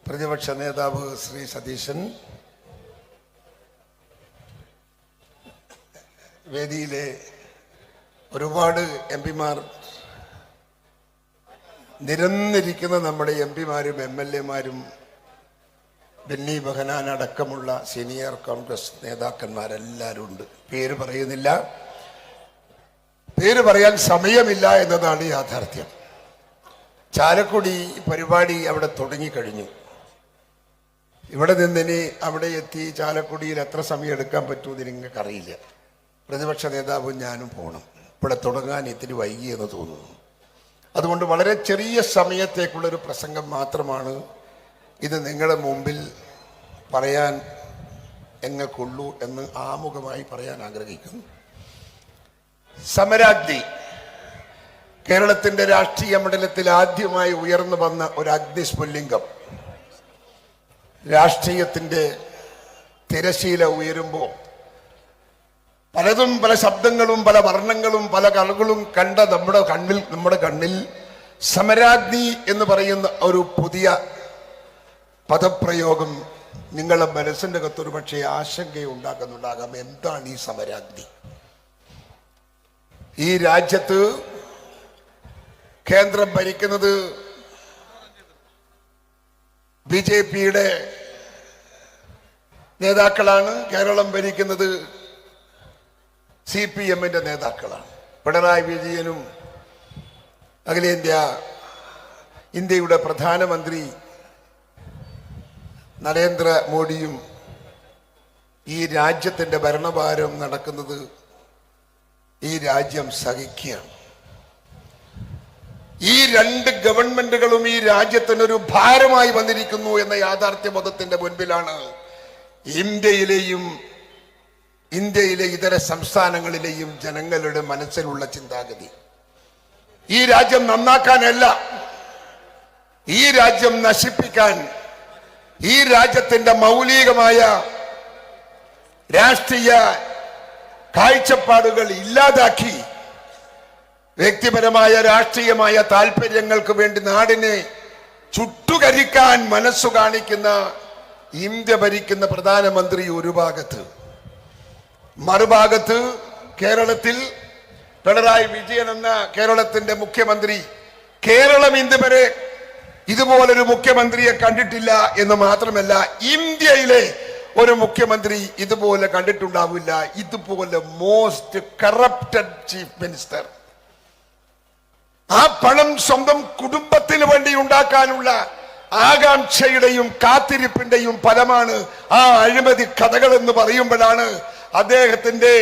പ്രതിപക്ഷ നേതാവ് ശ്രീ സതീശൻ, വേദിയിലെ ഒരുപാട് എംപിമാർ, നിരന്നിരിക്കുന്ന നമ്മുടെ എംപിമാരും MLA-മാരും, ബെന്നി ബെഹനാൻ അടക്കമുള്ള സീനിയർ കോൺഗ്രസ് നേതാക്കന്മാരെല്ലാവരും ഉണ്ട്. പേര് പറയുന്നില്ല, പേര് പറയാൻ സമയമില്ല എന്നതാണ് യാഥാർത്ഥ്യം. ചാലക്കുടി പരിപാടി അവിടെ തുടങ്ങിക്കഴിഞ്ഞു. ഇവിടെ നിന്നിനി അവിടെ എത്തി ചാലക്കുടിയിൽ എത്ര സമയം എടുക്കാൻ പറ്റുമെന്ന് നിങ്ങൾക്കറിയില്ല. പ്രതിപക്ഷ നേതാവും ഞാനും പോകണം. ഇവിടെ തുടങ്ങാൻ ഇത്തിരി വൈകിയെന്ന് തോന്നുന്നു. അതുകൊണ്ട് വളരെ ചെറിയ സമയത്തേക്കുള്ളൊരു പ്രസംഗം മാത്രമാണ് ഇത് നിങ്ങളുടെ മുമ്പിൽ പറയാൻ എങ്ങൾക്കുള്ളൂ എന്ന് ആമുഖമായി പറയാൻ ആഗ്രഹിക്കുന്നു. സമരാഗ്നി കേരളത്തിന്റെ രാഷ്ട്രീയ മണ്ഡലത്തിൽ ആദ്യമായി ഉയർന്നു വന്ന ഒരു അഗ്നിസ്ഫുല്ലിംഗം. രാഷ്ട്രീയത്തിന്റെ തിരശീല ഉയരുമ്പോൾ പലതും, പല ശബ്ദങ്ങളും, പല വർണ്ണങ്ങളും, പല കളകളും കണ്ട നമ്മുടെ കണ്ണിൽ സമരാഗ്നി എന്ന് പറയുന്ന ഒരു പുതിയ പദപ്രയോഗം നിങ്ങളുടെ മനസ്സിന്റെ അകത്തൊരു പക്ഷേ ആശങ്കയുണ്ടാക്കുന്നുണ്ടാകാം. എന്താണ് ഈ സമരാഗ്നി? ഈ രാജ്യത്ത് കേന്ദ്രം ഭരിക്കുന്നത് BJP-യുടെ നേതാക്കളാണ്, കേരളം ഭരിക്കുന്നത് CPM-ന്റെ നേതാക്കളാണ്. പിണറായി വിജയനും ഇന്ത്യയുടെ പ്രധാനമന്ത്രി നരേന്ദ്രമോദിയും ഈ രാജ്യത്തിന്റെ ഭരണഭാരം നടക്കുന്നത് ഈ രാജ്യം സഹിക്കുകയാണ്. ഈ രണ്ട് ഗവൺമെന്റുകളും ഈ രാജ്യത്തിനൊരു ഭാരമായി വന്നിരിക്കുന്നു എന്ന യാഥാർത്ഥ്യബോധത്തിന്റെ മുൻപിലാണ് ഇന്ത്യയിലെ ഇതര സംസ്ഥാനങ്ങളിലെയും ജനങ്ങളുടെ മനസ്സിലുള്ള ചിന്താഗതി. ഈ രാജ്യം നന്നാക്കാനല്ല, ഈ രാജ്യം നശിപ്പിക്കാൻ, ഈ രാജ്യത്തിന്റെ മൗലികമായ രാഷ്ട്രീയ കാഴ്ചപ്പാടുകൾ ഇല്ലാതാക്കി വ്യക്തിപരമായ രാഷ്ട്രീയമായ താല്പര്യങ്ങൾക്ക് വേണ്ടി നാടിനെ ചുട്ടുകരിക്കാൻ മനസ്സു കാണിക്കുന്ന ഇന്ത്യ ഭരിക്കുന്ന പ്രധാനമന്ത്രി ഒരു ഭാഗത്ത്, മറുഭാഗത്ത് കേരളത്തിൽ പിണറായി വിജയൻ എന്ന കേരളത്തിന്റെ മുഖ്യമന്ത്രി. കേരളം ഇതുവരെ ഇതുപോലൊരു മുഖ്യമന്ത്രിയെ കണ്ടിട്ടില്ല എന്ന് മാത്രമല്ല, ഇന്ത്യയിലെ ഒരു മുഖ്യമന്ത്രി ഇതുപോലെ കണ്ടിട്ടുണ്ടാവില്ല. ഇതുപോലെ മോസ്റ്റ് കറപ്റ്റഡ് ചീഫ് മിനിസ്റ്റർ. ആ പണം സ്വന്തം കുടുംബത്തിന് വേണ്ടി ഉണ്ടാക്കാനുള്ള ആകാംക്ഷയുടെയും കാത്തിരിപ്പിന്റെയും ഫലമാണ് ആ അഴിമതി കഥകൾ എന്ന് പറയുമ്പോഴാണ് അദ്ദേഹത്തിന്റെ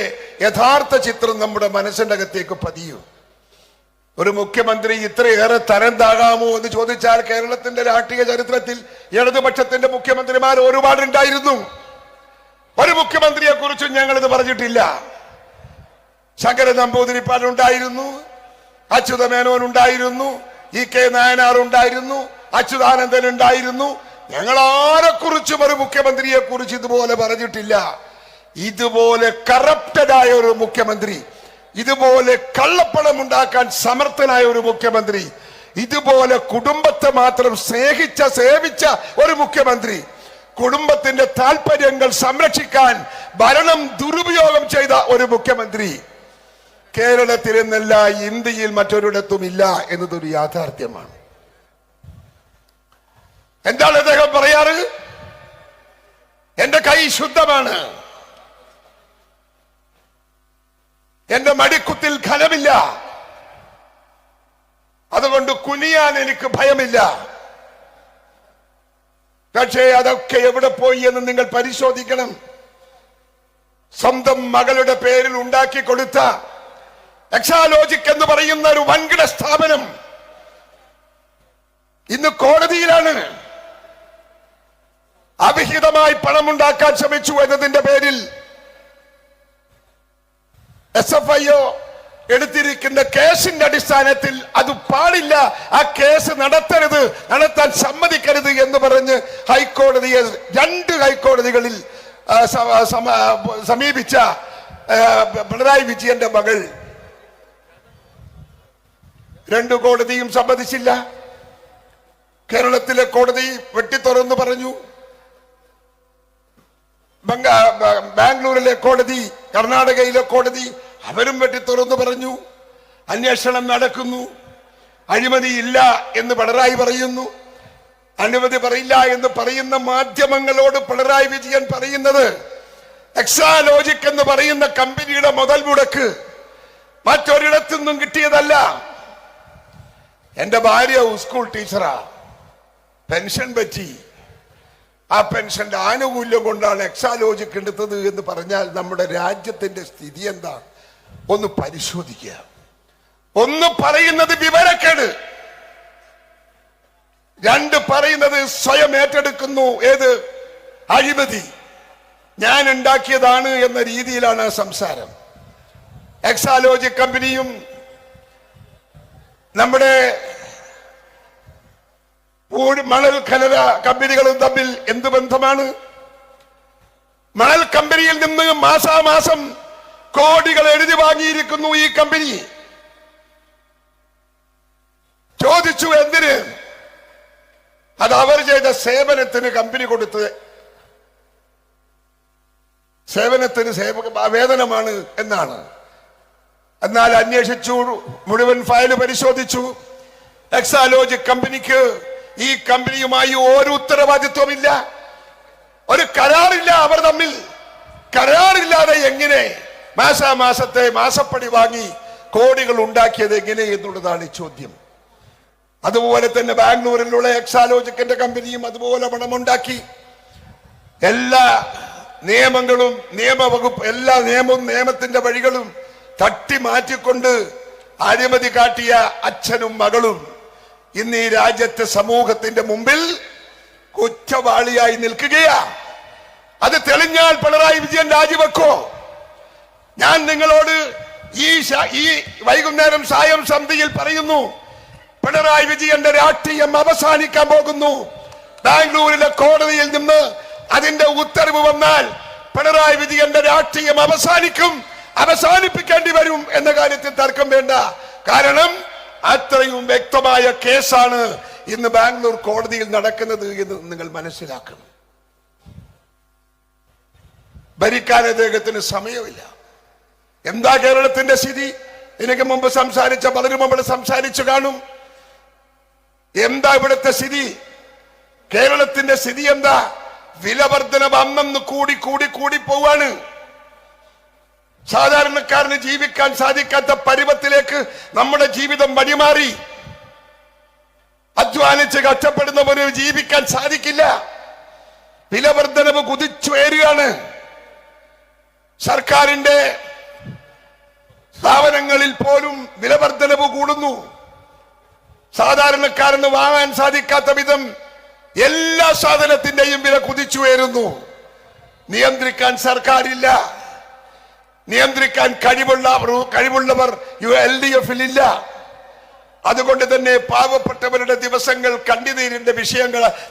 യഥാർത്ഥ ചിത്രം നമ്മുടെ മനസ്സിന്റെ അകത്തേക്ക് പതിയും. ഒരു മുഖ്യമന്ത്രി ഇത്രയേറെ തരം താഴാമോ എന്ന് ചോദിച്ചാൽ കേരളത്തിന്റെ രാഷ്ട്രീയ ചരിത്രത്തിൽ ഇടതുപക്ഷത്തിന്റെ മുഖ്യമന്ത്രിമാർ ഒരുപാടുണ്ടായിരുന്നു. ഒരു മുഖ്യമന്ത്രിയെ കുറിച്ചും ഞങ്ങളിത് പറഞ്ഞിട്ടില്ല. ശങ്കരൻ നമ്പൂതിരിപ്പാട് ഉണ്ടായിരുന്നു, അച്യുത മേനോൻ ഉണ്ടായിരുന്നു, EK നായനാർ ഉണ്ടായിരുന്നു, അച്യുതാനന്ദൻ ഉണ്ടായിരുന്നു. ഞങ്ങൾ ആരെക്കുറിച്ചും ഒരു മുഖ്യമന്ത്രിയെ കുറിച്ച് ഇതുപോലെ പറഞ്ഞിട്ടില്ല. ഇതുപോലെ കറപ്റ്റഡായ ഒരു മുഖ്യമന്ത്രി, ഇതുപോലെ കള്ളപ്പണം ഉണ്ടാക്കാൻ സമർത്ഥനായ ഒരു മുഖ്യമന്ത്രി, ഇതുപോലെ കുടുംബത്തെ മാത്രം സേവിച്ച ഒരു മുഖ്യമന്ത്രി, കുടുംബത്തിന്റെ താല്പര്യങ്ങൾ സംരക്ഷിക്കാൻ ഭരണം ദുരുപയോഗം ചെയ്ത ഒരു മുഖ്യമന്ത്രി കേരളത്തിൽ എന്നല്ല ഇന്ത്യയിൽ മറ്റൊരിടത്തും ഇല്ല എന്നതൊരു യാഥാർത്ഥ്യമാണ്. എന്താണ് അദ്ദേഹം പറയാറ്? എന്റെ കൈ ശുദ്ധമാണ്, എന്റെ മടിക്കുത്തിൽ ഖനമില്ല, അതുകൊണ്ട് കുനിയാൻ എനിക്ക് ഭയമില്ല. പക്ഷേ അതൊക്കെ എവിടെ പോയി എന്ന് നിങ്ങൾ പരിശോധിക്കണം. സ്വന്തം മകളുടെ പേരിൽ ഉണ്ടാക്കി കൊടുത്ത എക്സാലോജിക് എന്ന് പറയുന്ന ഒരു വൻകിട സ്ഥാപനം ഇന്ന് കോടതിയിലാണ്. അവിഹിതമായി പണമുണ്ടാക്കാൻ ശ്രമിച്ചു എന്നതിന്റെ പേരിൽ SFIO എടുത്തിരിക്കുന്ന കേസിന്റെ അടിസ്ഥാനത്തിൽ അത് പാടില്ല, ആ കേസ് നടത്താൻ സമ്മതിക്കരുത് എന്ന് പറഞ്ഞ് ഹൈക്കോടതിയെ 2 ഹൈക്കോടതികളിൽ സമീപിച്ച പിണറായി വിജയന്റെ മകൾ 2 കോടതിയും സമ്മതിച്ചില്ല. കേരളത്തിലെ കോടതി വെട്ടിത്തുറന്നു പറഞ്ഞു. ബാംഗ്ലൂരിലെ കോടതി, കർണാടകയിലെ കോടതി അവരും വെട്ടിത്തുറന്നു പറഞ്ഞു. അന്വേഷണം നടക്കുന്നു. അഴിമതി ഇല്ല എന്ന് പിണറായി പറയുന്നു. അഴിമതി പറയില്ല എന്ന് പറയുന്ന മാധ്യമങ്ങളോട് പിണറായി വിജയൻ പറയുന്നത് എക്സാലോജിക് എന്ന് പറയുന്ന കമ്പനിയുടെ മുതൽ മുടക്ക് മറ്റൊരിടത്തുനിന്നും കിട്ടിയതല്ല. എന്റെ ഭാര്യ സ്കൂൾ ടീച്ചറാ, പെൻഷൻ പറ്റി, ആ പെൻഷന്റെ ആനുകൂല്യം കൊണ്ടാണ് എക്സാലോജിക് എടുത്തത് എന്ന് പറഞ്ഞാൽ നമ്മുടെ രാജ്യത്തിന്റെ സ്ഥിതി എന്താ ഒന്ന് പരിശോധിക്കുക. ഒന്ന് പറയുന്നത് വിവരക്കേട്, 2 പറയുന്നത് സ്വയം ഏറ്റെടുക്കുന്നു. ഏത് അഴിമതി ഞാൻ ഉണ്ടാക്കിയതാണ് എന്ന രീതിയിലാണ് ആ സംസാരം. എക്സാലോജിക് കമ്പനിയും നമ്മുടെ മണൽ ഖനന കമ്പനികളും തമ്മിൽ എന്ത് ബന്ധമാണ്? മണൽ കമ്പനിയിൽ നിന്ന് മാസാമാസം കോടികൾ എഴുതി വാങ്ങിയിരിക്കുന്നു ഈ കമ്പനി. ചോദിച്ചു എന്തിന്? അത് അവർ ചെയ്ത സേവനത്തിന് കമ്പനി കൊടുത്ത് സേവനത്തിന് വേതനമാണ് എന്നാണ്. എന്നാൽ അന്വേഷിച്ചു, മുഴുവൻ ഫയൽ പരിശോധിച്ചു. എക്സാലോജിക് കമ്പനിക്ക് ഈ കമ്പനിയുമായി ഒരു ഉത്തരവാദിത്വമില്ല, ഒരു കരാറില്ല. അവർ തമ്മിൽ കരാറില്ലാതെ എങ്ങനെ മാസാമാസത്തെ മാസപ്പടി വാങ്ങി കോടികൾ ഉണ്ടാക്കിയത് എങ്ങനെ എന്നുള്ളതാണ് ചോദ്യം. അതുപോലെ തന്നെ ബാംഗ്ലൂരിലുള്ള എക്സാലോജിക്കിന്റെ കമ്പനിയും അതുപോലെ പണമുണ്ടാക്കി. എല്ലാ നിയമങ്ങളും നിയമവകുപ്പ് എല്ലാ നിയമത്തിന്റെ വഴികളും തട്ടി മാറ്റിക്കൊണ്ട് അഴിമതി കാട്ടിയ അച്ഛനും മകളും ഇന്ന് ഈ രാജ്യത്തെ സമൂഹത്തിന്റെ മുമ്പിൽ കുറ്റവാളിയായി നിൽക്കുകയാ. അത് തെളിഞ്ഞാൽ പിണറായി വിജയൻ രാജിവെക്കോ? ഞാൻ നിങ്ങളോട് ഈ വൈകുന്നേരം സായം സന്ധ്യയിൽ പറയുന്നു, പിണറായി വിജയന്റെ രാഷ്ട്രീയം അവസാനിക്കാൻ പോകുന്നു. ബാംഗ്ലൂരിലെ കോടതിയിൽ നിന്ന് അതിന്റെ ഉത്തരവ് വന്നാൽ പിണറായി വിജയന്റെ രാഷ്ട്രീയം അവസാനിപ്പിക്കേണ്ടി വരും എന്ന കാര്യത്തിൽ തർക്കം വേണ്ട. കാരണം അത്രയും വ്യക്തമായ കേസാണ് ഇന്ന് ബാംഗ്ലൂർ കോടതിയിൽ നടക്കുന്നത് എന്ന് നിങ്ങൾ മനസ്സിലാക്കണം. ഭരിക്കാൻ അദ്ദേഹത്തിന് സമയമില്ല. എന്താ കേരളത്തിന്റെ സ്ഥിതി? എനിക്ക് മുമ്പ് സംസാരിച്ച പലരും നമ്മൾ സംസാരിച്ചു കാണും. എന്താ ഇവിടുത്തെ സ്ഥിതി? കേരളത്തിന്റെ സ്ഥിതി എന്താ? വിലവർദ്ധനവ് അന്നു കൂടി പോവാണ്. സാധാരണക്കാരന് ജീവിക്കാൻ സാധിക്കാത്ത പരുവത്തിലേക്ക് നമ്മുടെ ജീവിതം വഴിമാറി. അധ്വാനിച്ച് കഷ്ടപ്പെടുന്നവന് ജീവിക്കാൻ സാധിക്കില്ല. വിലവർദ്ധനവ് കുതിച്ചുയരുകയാണ്. സർക്കാരിന്റെ സ്ഥാപനങ്ങളിൽ പോലും വിലവർദ്ധനവ് കൂടുന്നു. സാധാരണക്കാരന് വാങ്ങാൻ സാധിക്കാത്ത വിധം എല്ലാ സാധനത്തിന്റെയും വില കുതിച്ചുയരുന്നു. നിയന്ത്രിക്കാൻ സർക്കാരില്ല, നിയന്ത്രിക്കാൻ കഴിവുള്ളവർ LDF-ൽ. അതുകൊണ്ട് തന്നെ പാവപ്പെട്ടവരുടെ ദിവസങ്ങൾ കണ്ണുനീരിന്റെ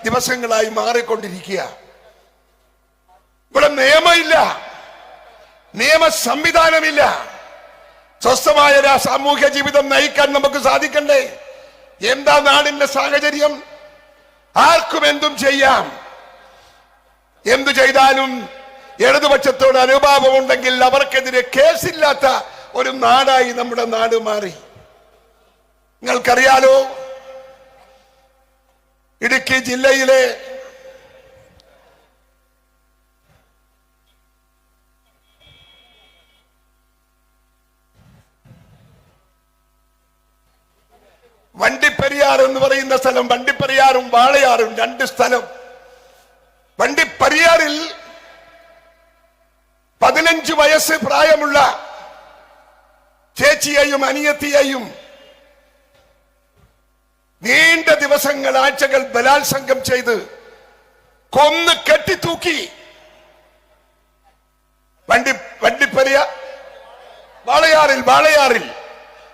ദിവസങ്ങളായി മാറിക്കൊണ്ടിരിക്കുക. ഇവിടെ നിയമമില്ല, നിയമ സംവിധാനമില്ല. സ്വസ്ഥമായ സാമൂഹ്യ ജീവിതം നയിക്കാൻ നമുക്ക് സാധിക്കണ്ടേ? എന്താ നാടിന്റെ സാഹചര്യം? ആർക്കും എന്തും ചെയ്യാം. എന്തു ചെയ്താലും ഇടതുപക്ഷത്തോട് അനുഭാവമുണ്ടെങ്കിൽ അവർക്കെതിരെ കേസില്ലാത്ത ഒരു നാടായി നമ്മുടെ നാട് മാറി. നിങ്ങൾക്കറിയാലോ, ഇടുക്കി ജില്ലയിലെ വണ്ടിപ്പെരിയാർ എന്ന് പറയുന്ന സ്ഥലം, വണ്ടിപ്പെരിയാറും വാളയാറും 2 സ്ഥലം. വണ്ടിപ്പെരിയാറിൽ 15 വയസ്സ് പ്രായമുള്ള ചേച്ചിയെയും അനിയത്തിയെയും നീണ്ട ദിവസങ്ങൾ, ആഴ്ചകൾ ബലാത്സംഗം ചെയ്ത് കൊന്ന് കെട്ടിത്തൂക്കി. വാളയാറിൽ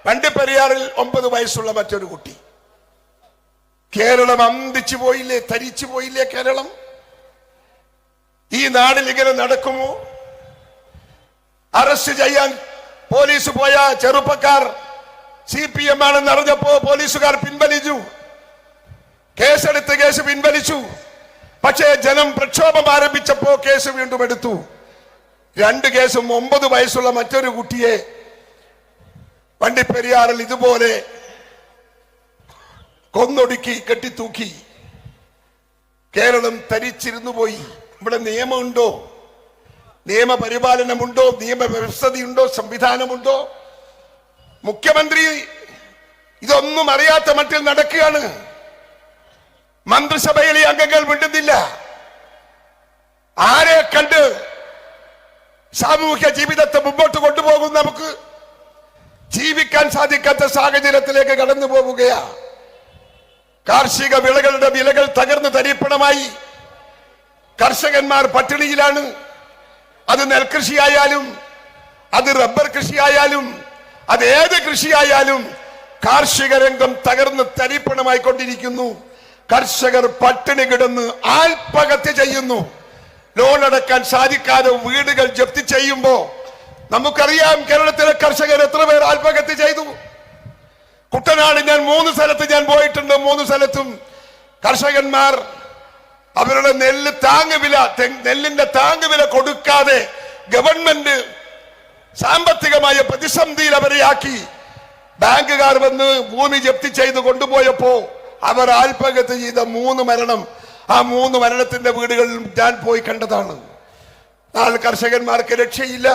വണ്ടിപ്പെരിയാറിൽ 9 വയസ്സുള്ള മറ്റൊരു കുട്ടി. കേരളം അന്തിച്ചു പോയില്ലേ, തരിച്ചു പോയില്ലേ കേരളം? ഈ നാടിൽ ഇങ്ങനെ നടക്കുമോ? അറസ്റ്റ് ചെയ്യാൻ പോലീസ് പോയ ചെറുപ്പക്കാർ CPM ആണെന്ന് അറിഞ്ഞപ്പോ പോലീസുകാർ പിൻവലിച്ചു, കേസെടുത്ത് കേസ് പിൻവലിച്ചു. പക്ഷേ ജനം പ്രക്ഷോഭം ആരംഭിച്ചപ്പോ കേസ് വീണ്ടും എടുത്തു. 2 കേസും 9 വയസ്സുള്ള മറ്റൊരു കുട്ടിയെ വണ്ടിപ്പെരിയാറിൽ ഇതുപോലെ കൊന്നൊടുക്കി കെട്ടിത്തൂക്കി. കേരളം തരിച്ചിരുന്നു പോയി. ഇവിടെ നിയമമുണ്ടോ? നിയമപരിപാലനമുണ്ടോ? നിയമവ്യവസ്ഥതയുണ്ടോ? സംവിധാനമുണ്ടോ? മുഖ്യമന്ത്രി ഇതൊന്നും അറിയാത്ത മട്ടിൽ നടക്കുകയാണ്. മന്ത്രിസഭയിലെ അംഗങ്ങൾ മിണ്ടുന്നില്ല. ആരെ കണ്ട് സാമൂഹ്യ ജീവിതത്തെ മുമ്പോട്ട് കൊണ്ടുപോകും? നമുക്ക് ജീവിക്കാൻ സാധിക്കാത്ത സാഹചര്യത്തിലേക്ക് കടന്നു പോവുകയാ. കാർഷിക വിളകളുടെ വിലകൾ തകർന്ന് തരിപ്പണമായി. കർഷകന്മാർ പട്ടിണിയിലാണ്. അത് നെൽകൃഷിയായാലും, അത് റബ്ബർ കൃഷിയായാലും, അത് ഏത് കൃഷിയായാലും കാർഷിക രംഗം തകർന്ന് തരിപ്പണമായി കൊണ്ടിരിക്കുന്നു. കർഷകർ പട്ടിണി കിടന്ന് ആത്മഹത്യ ചെയ്യുന്നു. ലോൺ അടക്കാൻ സാധിക്കാതെ വീടുകൾ ജപ്തി ചെയ്യുമ്പോ നമുക്കറിയാം കേരളത്തിലെ കർഷകർ എത്ര പേർ ആത്മഹത്യ ചെയ്തു. കുട്ടനാട് ഞാൻ 3 സ്ഥലത്ത് ഞാൻ പോയിട്ടുണ്ട്. 3 സ്ഥലത്തും കർഷകന്മാർ അവരുടെ നെല്ലിന്റെ താങ്ങുവില കൊടുക്കാതെ ഗവൺമെന്റ് സാമ്പത്തികമായ പ്രതിസന്ധിയിൽ അവരെ ആക്കി. ബാങ്കുകാർ വന്ന് ഭൂമി ജപ്തി ചെയ്ത് കൊണ്ടുപോയപ്പോ അവർ ആത്മഹത്യ ചെയ്ത 3 മരണം, ആ 3 മരണത്തിന്റെ വീടുകളിൽ ഞാൻ പോയി കണ്ടതാണ്. നാല് കർഷകന്മാർക്ക് രക്ഷയില്ല.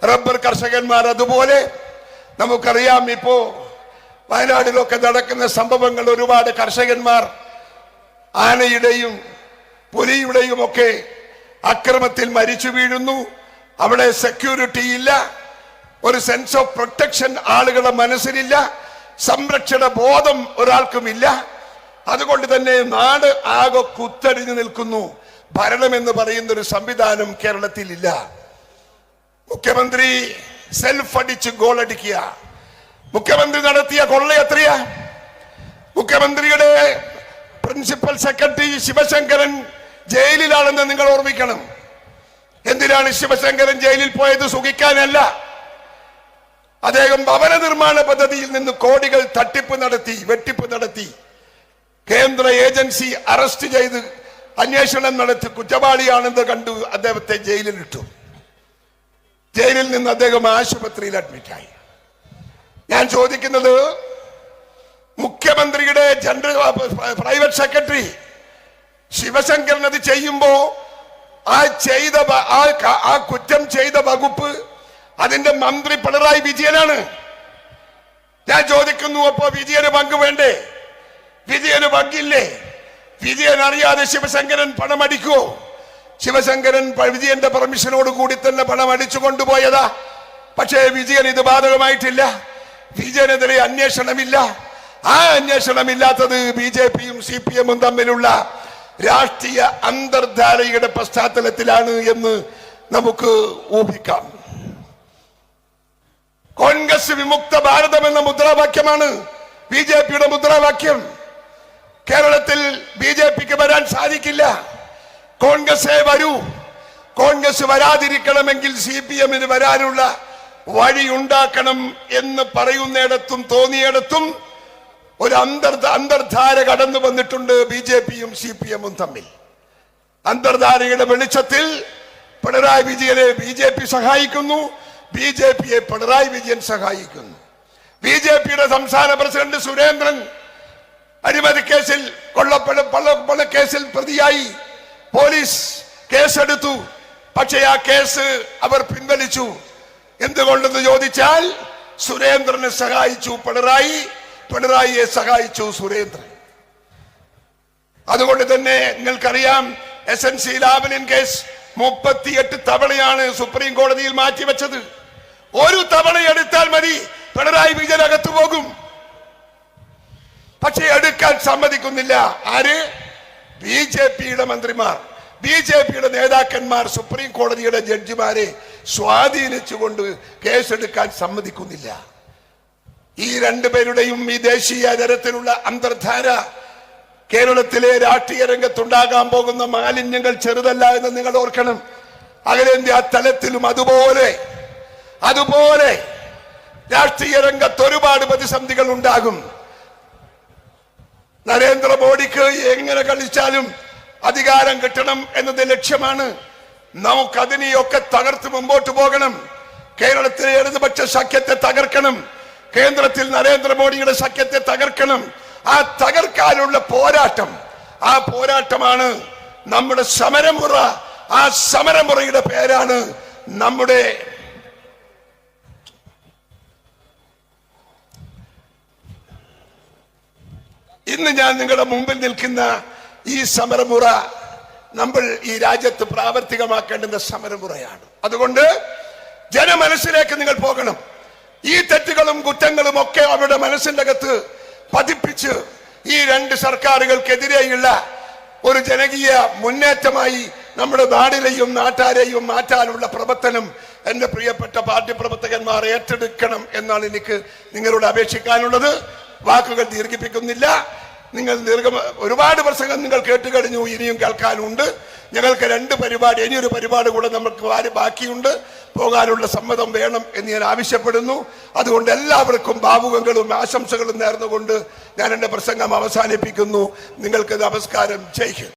റബ്ബർ കർഷകന്മാർ അതുപോലെ. നമുക്കറിയാം ഇപ്പോ വയനാട്ടിലൊക്കെ നടക്കുന്ന സംഭവങ്ങൾ. ഒരുപാട് കർഷകന്മാർ ആനയുടെയും പുലിയുടെയും ഒക്കെ അക്രമത്തിൽ മരിച്ചു വീഴുന്നു. അവിടെ സെക്യൂരിറ്റി ഇല്ല, ഒരു സെൻസ് ഓഫ് പ്രൊട്ടക്ഷൻ ആളുകളുടെ മനസ്സിലില്ല, സംരക്ഷണ ബോധം ഒരാൾക്കുമില്ല. അതുകൊണ്ട് തന്നെ നാട് ആകെ കുത്തടിഞ്ഞു നിൽക്കുന്നു. ഭരണം എന്ന് പറയുന്ന ഒരു സംവിധാനം കേരളത്തിൽ ഇല്ല. മുഖ്യമന്ത്രി സെൽഫ് അടിച്ച് ഗോളടിക്കുക. മുഖ്യമന്ത്രി നടത്തിയ കൊള്ള എത്രയാ? മുഖ്യമന്ത്രിയുടെ പ്രിൻസിപ്പൽ സെക്രട്ടറി ശിവശങ്കരൻ ജയിലിലാണെന്ന് നിങ്ങൾ ഓർമ്മിക്കണം. എന്തിനാണ് ശിവശങ്കരൻ ജയിലിൽ പോയത്? സുഖിക്കാനല്ല. അദ്ദേഹം ഭവന നിർമ്മാണ പദ്ധതിയിൽ നിന്ന് കോടികൾ തട്ടിപ്പ് നടത്തി, വെട്ടിപ്പ് നടത്തി. കേന്ദ്ര ഏജൻസി അറസ്റ്റ് ചെയ്ത് അന്വേഷണം നടത്തി കുറ്റവാളിയാണെന്ന് കണ്ടു അദ്ദേഹത്തെ ജയിലിലിട്ടു. ജയിലിൽ നിന്ന് അദ്ദേഹം ആശുപത്രിയിൽ അഡ്മിറ്റായി. ഞാൻ ചോദിക്കുന്നത്, മുഖ്യമന്ത്രിയുടെ ജനറൽ പ്രൈവറ്റ് സെക്രട്ടറി ശിവശങ്കരൻ അത് ചെയ്യുമ്പോ ആ കുറ്റം ചെയ്ത വകുപ്പ് അതിന്റെ മന്ത്രി പിണറായി വിജയനാണ്. ഞാൻ ചോദിക്കുന്നു, അപ്പോ വിജയന് പങ്ക് വേണ്ടേ? വിജയന് പങ്കില്ലേ? വിജയൻ അറിയാതെ ശിവശങ്കരൻ പണം അടിക്കുവോ? ശിവശങ്കരൻ വിജയന്റെ പെർമിഷനോട് കൂടി തന്നെ പണം അടിച്ചു കൊണ്ടുപോയതാ. പക്ഷേ വിജയൻ ഇത് ബാധകമായിട്ടില്ല. വിജയനെതിരെ അന്വേഷണമില്ല. ആ അന്വേഷണമില്ലാത്തത് BJPയും CPMഉം തമ്മിലുള്ള രാഷ്ട്രീയ അന്തർധാരയുടെ പശ്ചാത്തലത്തിലാണ് എന്ന് നമുക്ക് ഊഹിക്കാം. കോൺഗ്രസ് വിമുക്ത ഭാരതം എന്ന മുദ്രാവാക്യമാണ് BJPയുടെ മുദ്രാവാക്യം. കേരളത്തിൽ BJPക്ക് വരാൻ സാധിക്കില്ല. കോൺഗ്രസേ വരൂ. കോൺഗ്രസ് വരാതിരിക്കണമെങ്കിൽ CPMന് വരാനുള്ള വഴി ഉണ്ടാക്കണം എന്ന് പറയുന്നിടത്തും തോന്നിയിടത്തും ഒരു അന്തർധാര കടന്നു വന്നിട്ടുണ്ട് BJPയും CPMഉം തമ്മിൽ. അന്തർധാരയുടെ വെളിച്ചത്തിൽ പിണറായി വിജയനെ BJP സഹായിക്കുന്നു, BJPയെ പിണറായി വിജയൻ സഹായിക്കുന്നു. BJPയുടെ സംസ്ഥാന പ്രസിഡന്റ് സുരേന്ദ്രൻ അഴിമതി കേസിൽ കൊള്ളപ്പണക്കേസിൽ പ്രതിയായി. പോലീസ് കേസെടുത്തു. പക്ഷേ ആ കേസ് അവർ പിൻവലിച്ചു. എന്തുകൊണ്ടെന്ന് ചോദിച്ചാൽ സുരേന്ദ്രനെ സഹായിച്ചു പിണറായി, പിണറായിയെ സഹായിച്ചു സുരേന്ദ്രൻ. അതുകൊണ്ട് തന്നെ നിങ്ങൾക്കറിയാം, SNC ലാവ്ലിൻ കേസ് 38 തവണയാണ് സുപ്രീം കോടതിയിൽ മാറ്റിവെച്ചത്. ഒരു തവണ എടുത്താൽ മതി, പിണറായി വിജയൻ അകത്തു പോകും. പക്ഷെ എടുക്കാൻ സമ്മതിക്കുന്നില്ല. ആര്? BJPയുടെ മന്ത്രിമാർ, BJPയുടെ നേതാക്കന്മാർ സുപ്രീം കോടതിയുടെ ജഡ്ജിമാരെ സ്വാധീനിച്ചുകൊണ്ട് കേസെടുക്കാൻ സമ്മതിക്കുന്നില്ല. ഈ രണ്ടുപേരുടെയും ഈ ദേശീയ തരത്തിലുള്ള അന്തർധാര കേരളത്തിലെ രാഷ്ട്രീയ രംഗത്തുണ്ടാകാൻ പോകുന്ന മാലിന്യങ്ങൾ ചെറുതല്ല എന്ന് നിങ്ങൾ ഓർക്കണം. അഖിലേന്ത്യാ തലത്തിലും അതുപോലെ രാഷ്ട്രീയ രംഗത്ത് ഒരുപാട് പ്രതിസന്ധികൾ ഉണ്ടാകും. നരേന്ദ്രമോദിക്ക് എങ്ങനെ കളിച്ചാലും അധികാരം കിട്ടണം എന്നത് ലക്ഷ്യമാണ്. നമുക്കതിനെയൊക്കെ തകർത്ത് മുമ്പോട്ട് പോകണം. കേരളത്തിലെ ഇടതുപക്ഷ സഖ്യത്തെ തകർക്കണം. കേന്ദ്രത്തിൽ നരേന്ദ്രമോദിയുടെ സഖ്യത്തെ തകർക്കണം. ആ തകർക്കാനുള്ള പോരാട്ടം, ആ പോരാട്ടമാണ് നമ്മുടെ സമരമുറ. ആ സമരമുറയുടെ പേരാണ് നമ്മുടെ ഇന്ന് ഞാൻ നിങ്ങളുടെ മുമ്പിൽ നിൽക്കുന്ന ഈ സമരമുറ നമ്മൾ ഈ രാജ്യത്ത് പ്രാവർത്തികമാക്കേണ്ടുന്ന സമരമുറയാണ്. അതുകൊണ്ട് ജനമനസ്സിലേക്ക് നിങ്ങൾ പോകണം. ഈ തെറ്റുകളും കുറ്റങ്ങളും ഒക്കെ അവരുടെ മനസ്സിന്റെ അകത്ത് പതിപ്പിച്ച് ഈ രണ്ട് സർക്കാരുകൾക്കെതിരെയുള്ള ഒരു ജനകീയ മുന്നേറ്റമായി നമ്മുടെ നാടിനെയും നാട്ടാരെയും മാറ്റാനുള്ള പ്രവർത്തനം എന്റെ പ്രിയപ്പെട്ട പാർട്ടി പ്രവർത്തകന്മാർ ഏറ്റെടുക്കണം എന്നാണ് എനിക്ക് നിങ്ങളോട് അപേക്ഷിക്കാനുള്ളത്. വാക്കുകൾ ദീർഘിപ്പിക്കുന്നില്ല. നിങ്ങൾ ഒരുപാട് പ്രസംഗം നിങ്ങൾ കേട്ട് കഴിഞ്ഞു, ഇനിയും കേൾക്കാനുണ്ട്. ഞങ്ങൾക്ക് ഇനിയൊരു പരിപാടി കൂടെ നമുക്ക് ബാക്കിയുണ്ട്. പോകാനുള്ള സമ്മതം വേണം എന്ന് ഞാൻ ആവശ്യപ്പെടുന്നു. അതുകൊണ്ട് എല്ലാവർക്കും ഭാവുകങ്ങളും ആശംസകളും നേർന്നുകൊണ്ട് ഞാൻ എന്റെ പ്രസംഗം അവസാനിപ്പിക്കുന്നു. നിങ്ങൾക്ക് നമസ്കാരം. ജയ് ഹിന്ദ്.